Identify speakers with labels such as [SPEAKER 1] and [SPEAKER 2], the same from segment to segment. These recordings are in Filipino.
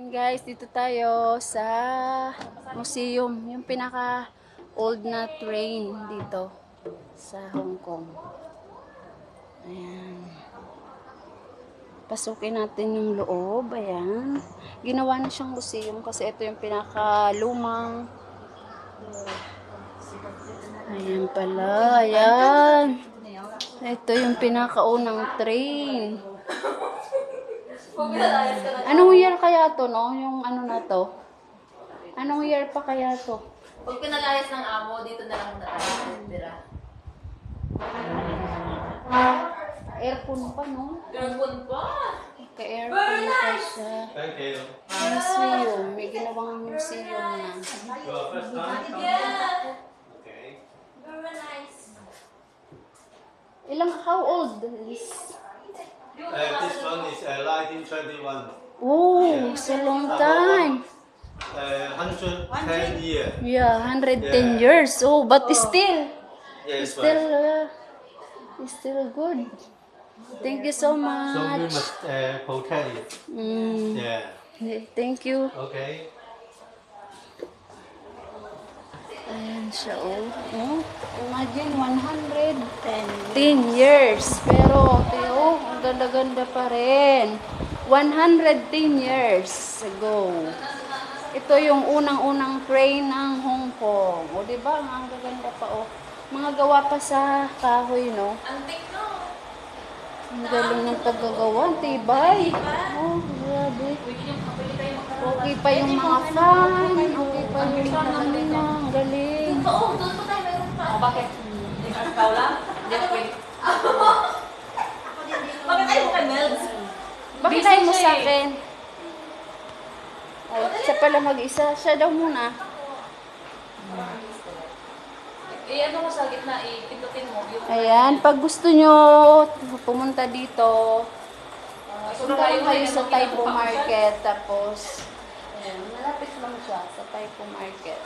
[SPEAKER 1] Guys, dito tayo sa museum, yung pinaka old na train dito sa Hong Kong. Ayan. Pasukin natin yung loob. Ayan. Ginawa na siyang museum kasi ito yung pinaka lumang. Ayan pala. Ayan. Ito yung pinakaunang train. Anong year kaya to, no? Yung ano na to? Anong year pa kaya to?
[SPEAKER 2] Pag pinalayas ng amo, dito na lang natira.
[SPEAKER 1] Aircon pa, no?
[SPEAKER 2] Aircon pa!
[SPEAKER 1] Ka-aircon pa siya.
[SPEAKER 3] Thank you.
[SPEAKER 1] Museum. May ginawang museum na.
[SPEAKER 3] Your first time?
[SPEAKER 2] Yeah!
[SPEAKER 3] Okay.
[SPEAKER 2] Very nice.
[SPEAKER 1] How old is?
[SPEAKER 3] This one is 1921.
[SPEAKER 1] Oh, it's a long time.
[SPEAKER 3] 110 years.
[SPEAKER 1] Yeah, 110 years. Oh, but still,
[SPEAKER 3] Yes,
[SPEAKER 1] still,
[SPEAKER 3] right.
[SPEAKER 1] still good. Thank you so
[SPEAKER 3] So we
[SPEAKER 1] much.
[SPEAKER 3] must protect it. Yeah.
[SPEAKER 1] Thank you.
[SPEAKER 3] Okay.
[SPEAKER 1] Ayan siya, oh. Oh, imagine, 110 years. Pero, oh, ang ganda-ganda pa rin. 110 years ago. Ito yung unang-unang train ng Hong Kong. O, diba? Ang gaganda pa, oh. Mga gawa pa sa kahoy, no?
[SPEAKER 2] Antik, no?
[SPEAKER 1] Ang galing ng paggagawa. Tibay. Oh, grabe. Okay pa yung mga fan. Okay pa yung mga ang galing.
[SPEAKER 2] Oo, doon pa tayo mayroon pa. Bakit? Ikaw lang? Hindi ako pwede. Bakit tayo mo kay Melds?
[SPEAKER 1] Bakit tayo mo sa akin? Ay, siya pala mag-isa. Siya daw muna.
[SPEAKER 2] Ano mo sa gitna, ipindutin mo.
[SPEAKER 1] Ayan, pag gusto nyo pumunta dito, punta lang kayo sa Taipo Market. Tapos, ayan, malapit lang siya sa Taipo Market.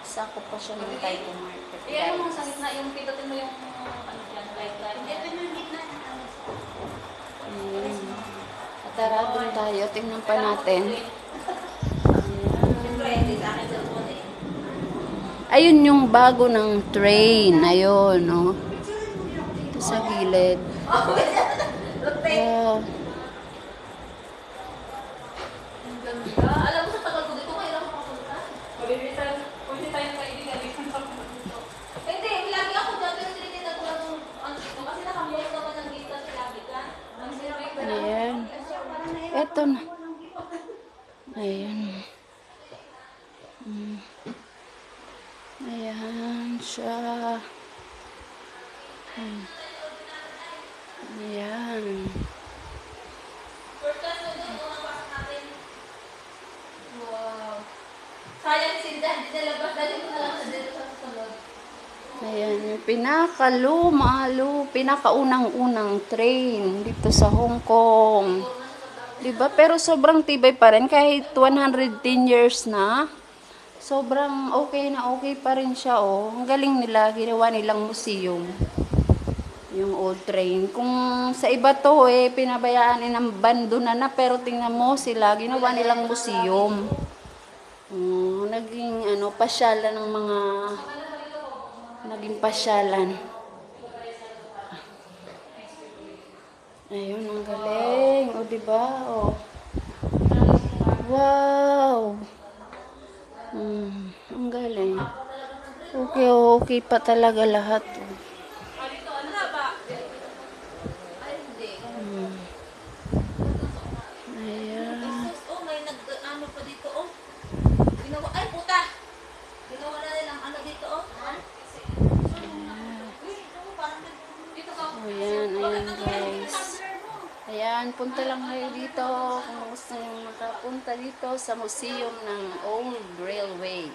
[SPEAKER 1] Sako pa siya ng Taipo Market.
[SPEAKER 2] Ano mo sa gitna, yung pindutin mo yung ano yan, light. Ito yung gitna.
[SPEAKER 1] Ayan. Tara, doon tayo. Tingnan pa natin. Ayun yung bago ng train. Ayun, no? Ito sa gilid. Wow.
[SPEAKER 2] Alam mo sa tagal ko dito, kailangan makapunta. Pwede tayong kaibigan. Hindi, lagi ako dyan, pero tinitinag ko lang yung ano dito. Kasi nakamulit naman ng dito sa lagi ka.
[SPEAKER 1] Ayan. Eto na. Ayan. Ayan siya. Ayan.
[SPEAKER 2] Wow. Sayang si Dan, di nalabas. Dali ko na lang sa dito sa susunod.
[SPEAKER 1] Ayan, yung pinakaunang-unang train dito sa Hong Kong. Diba? Pero sobrang tibay pa rin kahit 110 years na. Sobrang okay na okay pa rin siya, oh. Ang galing nila, ginawa nilang museum. Yung old train. Kung sa iba to, pinabayaan ng bando na, pero tingnan mo sila, ginawa nilang museum. Naging, pasyalan ng mga, naging pasyalan. Ayun, ang galing. O, diba? O. Wow! Ang galing. Okay, okay pa talaga lahat.
[SPEAKER 2] Dito, ano na ba? Ay, hindi.
[SPEAKER 1] Ayan.
[SPEAKER 2] Oh, may nag-ano pa dito, oh. Ginawa, ay, puta! Ginawa na nilang ano dito, oh. Dito ka.
[SPEAKER 1] Ayan, ayan guys. Ayan, punta lang kayo dito kung gusto nyo makapunta dito sa museum ng Old Railway.